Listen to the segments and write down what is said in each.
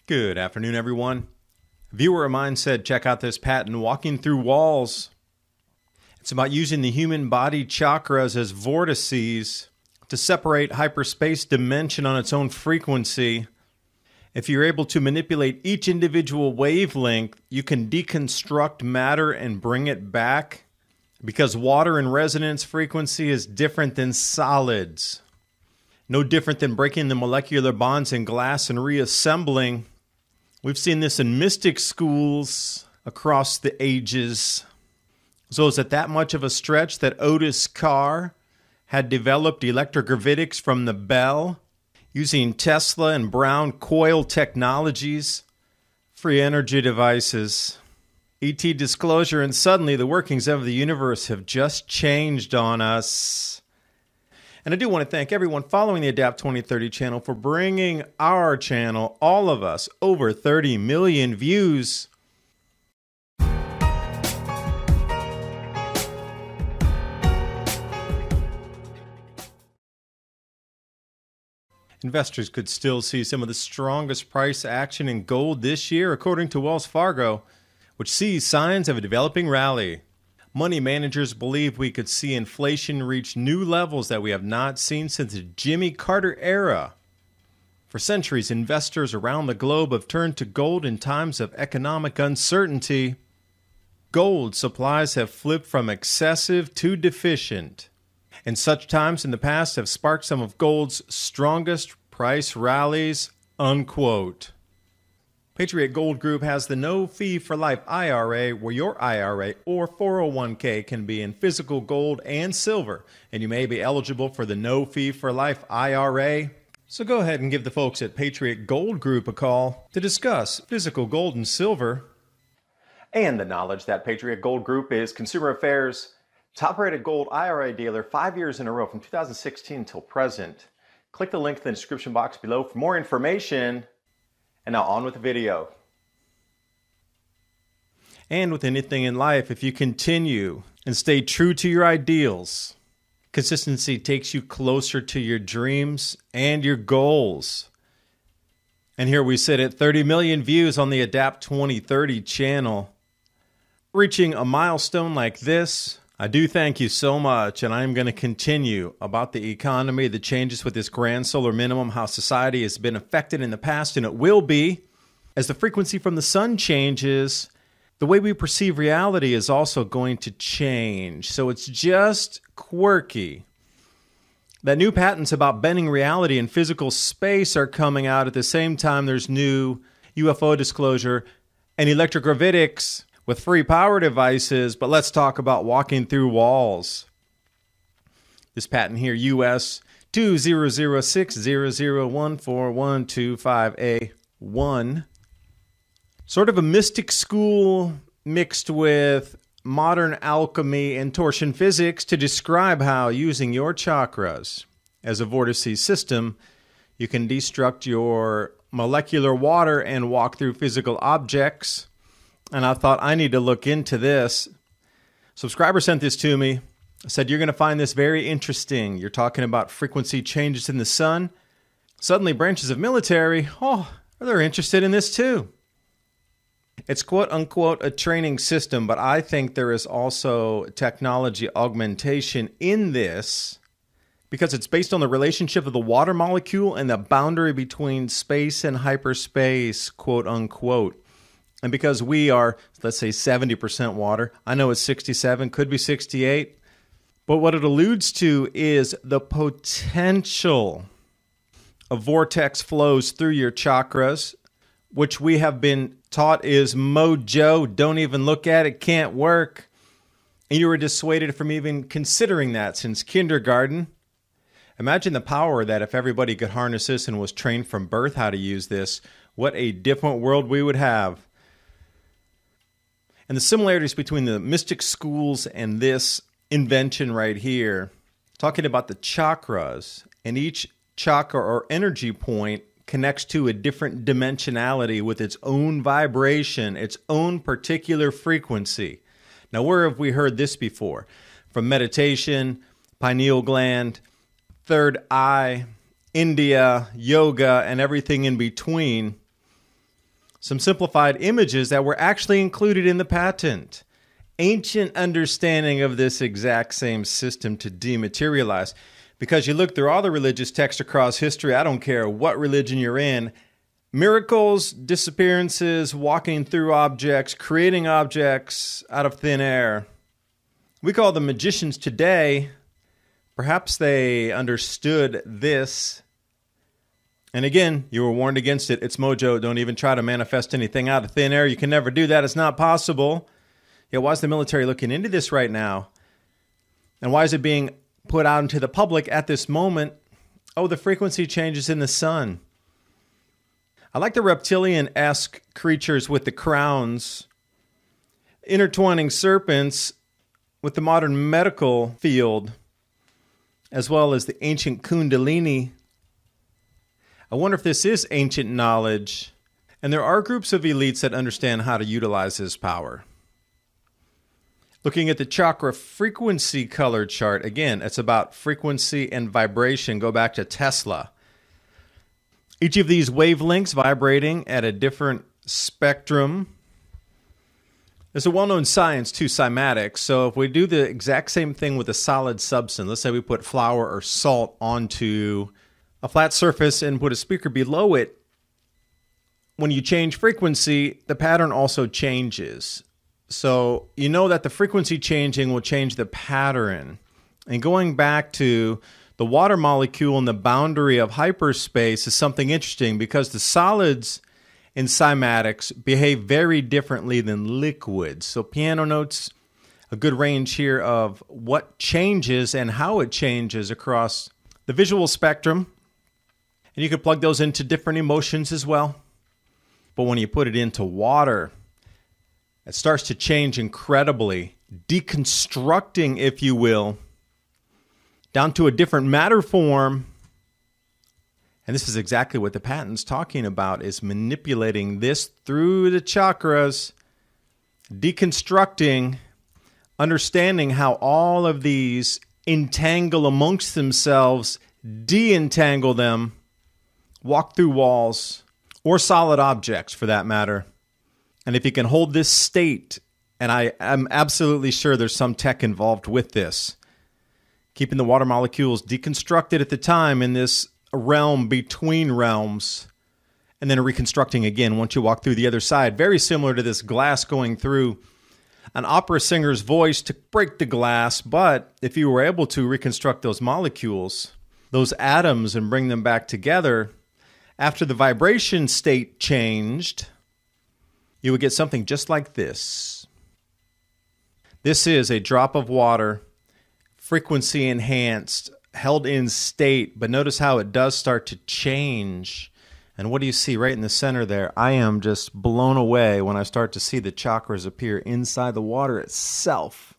Good afternoon, everyone. A viewer of mine said, check out this patent, Walking Through Walls. It's about using the human body chakras as vortices to separate hyperspace dimension on its own frequency. If you're able to manipulate each individual wavelength, you can deconstruct matter and bring it back, because water in resonance frequency is different than solids. No different than breaking the molecular bonds in glass and reassembling. We've seen this in mystic schools across the ages. So is it that much of a stretch that Otis Carr had developed electro-gravitics from the Bell using Tesla and Brown coil technologies, free energy devices, E.T. disclosure, and suddenly the workings of the universe have just changed on us. And I do want to thank everyone following the Adapt 2030 channel for bringing our channel, all of us, over 30 million views. Investors could still see some of the strongest price action in gold this year, according to Wells Fargo, which sees signs of a developing rally. Money managers believe we could see inflation reach new levels that we have not seen since the Jimmy Carter era. For centuries, investors around the globe have turned to gold in times of economic uncertainty. Gold supplies have flipped from excessive to deficient, and such times in the past have sparked some of gold's strongest price rallies, unquote. Patriot Gold Group has the no fee for life IRA, where your IRA or 401k can be in physical gold and silver, and you may be eligible for the no fee for life IRA. So go ahead and give the folks at Patriot Gold Group a call to discuss physical gold and silver. And the knowledge that Patriot Gold Group is Consumer Affairs' top-rated gold IRA dealer 5 years in a row from 2016 until present. Click the link in the description box below for more information. And now on with the video. And with anything in life, if you continue and stay true to your ideals, consistency takes you closer to your dreams and your goals. And here we sit at 30 million views on the Adapt 2030 channel. Reaching a milestone like this, I do thank you so much, and I'm going to continue about the economy, the changes with this grand solar minimum, how society has been affected in the past, and it will be. As the frequency from the sun changes, the way we perceive reality is also going to change. So it's just quirky. That new patents about bending reality in physical space are coming out at the same time there's new UFO disclosure and electrogravitics with free power devices, but let's talk about walking through walls. This patent here, US 200600141225A1, sort of a mystic school mixed with modern alchemy and torsion physics to describe how using your chakras as a vortice system, you can destruct your molecular water and walk through physical objects. And I thought, I need to look into this. Subscriber sent this to me. I said, you're going to find this very interesting. You're talking about frequency changes in the sun. Suddenly, branches of military, they're interested in this too. It's quote-unquote a training system, but I think there is also technology augmentation in this because it's based on the relationship of the water molecule and the boundary between space and hyperspace, quote-unquote. And because we are, let's say, 70% water, I know it's 67, could be 68, but what it alludes to is the potential of vortex flows through your chakras, which we have been taught is mojo, don't even look at it, can't work. And you were dissuaded from even considering that since kindergarten. Imagine the power that if everybody could harness this and was trained from birth how to use this, what a different world we would have. And the similarities between the mystic schools and this invention right here, talking about the chakras, and each chakra or energy point connects to a different dimensionality with its own vibration, its own particular frequency. Now, where have we heard this before? From meditation, pineal gland, third eye, India, yoga, and everything in between. some simplified images that were actually included in the patent. Ancient understanding of this exact same system to dematerialize. Because you look through all the religious texts across history, I don't care what religion you're in, miracles, disappearances, walking through objects, creating objects out of thin air. We call them magicians today. Perhaps they understood this. And again, you were warned against it. It's mojo. Don't even try to manifest anything out of thin air. You can never do that. It's not possible. Yeah, why is the military looking into this right now? And why is it being put out into the public at this moment? Oh, the frequency changes in the sun. I like the reptilian-esque creatures with the crowns, intertwining serpents with the modern medical field, as well as the ancient kundalini. I wonder if this is ancient knowledge, and there are groups of elites that understand how to utilize this power. Looking at the chakra frequency color chart, again, it's about frequency and vibration. Go back to Tesla. Each of these wavelengths vibrating at a different spectrum. There's a well-known science to cymatics. So if we do the exact same thing with a solid substance, let's say we put flour or salt onto a flat surface and put a speaker below it, when you change frequency, the pattern also changes. So you know that the frequency changing will change the pattern. And going back to the water molecule in the boundary of hyperspace is something interesting because the solids in cymatics behave very differently than liquids. So piano notes, a good range here of what changes and how it changes across the visual spectrum. And you can plug those into different emotions as well. But when you put it into water, it starts to change incredibly, deconstructing, if you will, down to a different matter form. And this is exactly what the patent's talking about, is manipulating this through the chakras, deconstructing, understanding how all of these entangle amongst themselves, de-entangle them, walk through walls, or solid objects for that matter. And if you can hold this state, and I am absolutely sure there's some tech involved with this, keeping the water molecules deconstructed at the time in this realm between realms, and then reconstructing again once you walk through the other side. Very similar to this glass going through an opera singer's voice to break the glass, but if you were able to reconstruct those molecules, those atoms, and bring them back together, after the vibration state changed, you would get something just like this. This is a drop of water, frequency enhanced, held in state, but notice how it does start to change. And what do you see right in the center there? I am just blown away when I start to see the chakras appear inside the water itself.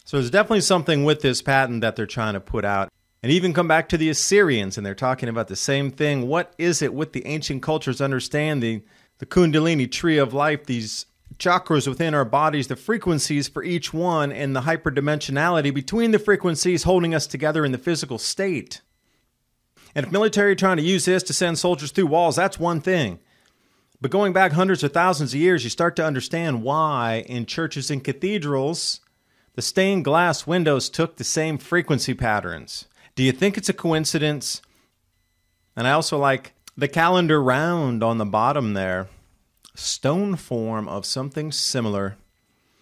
So there's definitely something with this patent that they're trying to put out. And even come back to the Assyrians, and they're talking about the same thing. What is it with the ancient cultures understanding the Kundalini tree of life, these chakras within our bodies, the frequencies for each one, and the hyperdimensionality between the frequencies holding us together in the physical state? And if military are trying to use this to send soldiers through walls, that's one thing. But going back hundreds of thousands of years, you start to understand why in churches and cathedrals, the stained glass windows took the same frequency patterns. Do you think it's a coincidence? And I also like the calendar round on the bottom there. Stone form of something similar.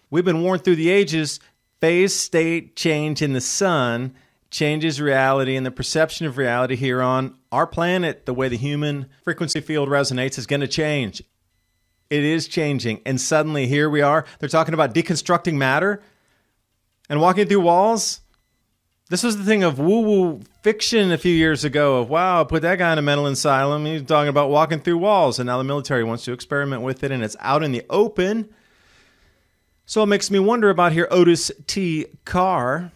We've been warned through the ages, phase state change in the sun changes reality, and the perception of reality here on our planet, the way the human frequency field resonates, is going to change. It is changing. And suddenly here we are. They're talking about deconstructing matter and walking through walls. This was the thing of woo-woo fiction a few years ago of, wow, put that guy in a mental asylum. He's talking about walking through walls. And now the military wants to experiment with it, and it's out in the open. So it makes me wonder about here Otis T. Carr,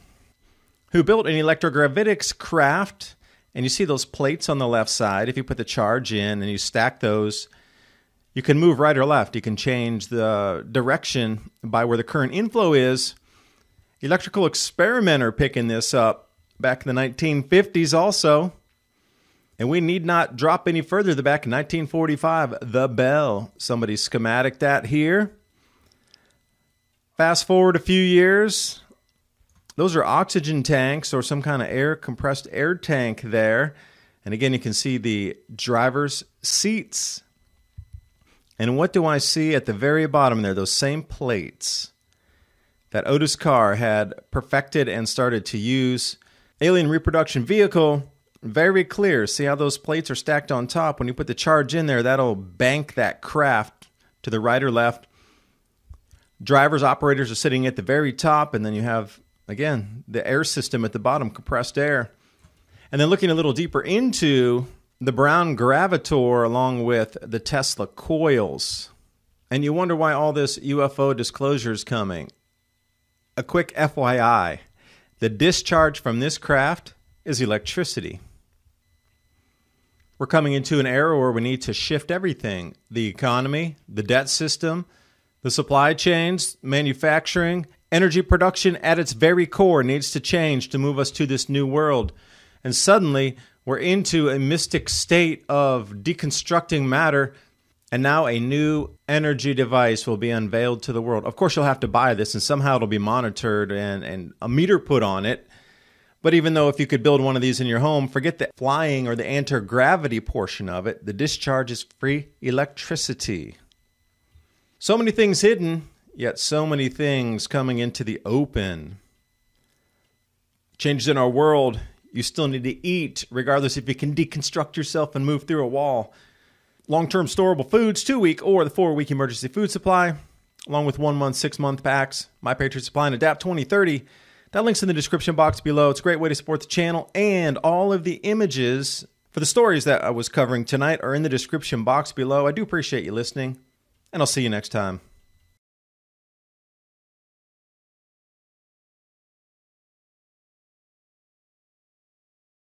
who built an electro-gravitics craft. And you see those plates on the left side. If you put the charge in and you stack those, you can move right or left. You can change the direction by where the current inflow is. Electrical experimenter picking this up back in the 1950s also. And we need not drop any further than back in 1945, the bell. Somebody schematic that here. Fast forward a few years. Those are oxygen tanks or some kind of compressed air tank there. And again, you can see the driver's seats. And what do I see at the very bottom there? Those same plates that Otis Carr had perfected and started to use. Alien reproduction vehicle, very clear. See how those plates are stacked on top? When you put the charge in there, that'll bank that craft to the right or left. Drivers, operators are sitting at the very top, and then you have, again, the air system at the bottom, compressed air. And then looking a little deeper into the brown gravitor along with the Tesla coils. And you wonder why all this UFO disclosure is coming. A quick FYI, the discharge from this craft is electricity. We're coming into an era where we need to shift everything. The economy, the debt system, the supply chains, manufacturing, energy production at its very core needs to change to move us to this new world. And suddenly, we're into a mystic state of deconstructing matter, and now a new energy device will be unveiled to the world. Of course, you'll have to buy this, and somehow it'll be monitored and a meter put on it. But even though if you could build one of these in your home, forget the flying or the anti-gravity portion of it. The discharge is free electricity. So many things hidden, yet so many things coming into the open. Changes in our world. You still need to eat, regardless if you can deconstruct yourself and move through a wall. Long-term storable foods, 2-week or the 4-week emergency food supply, along with 1-month, 6-month packs. My Patriot Supply and Adapt 2030. That link's in the description box below. It's a great way to support the channel, and all of the images for the stories that I was covering tonight are in the description box below. I do appreciate you listening, and I'll see you next time.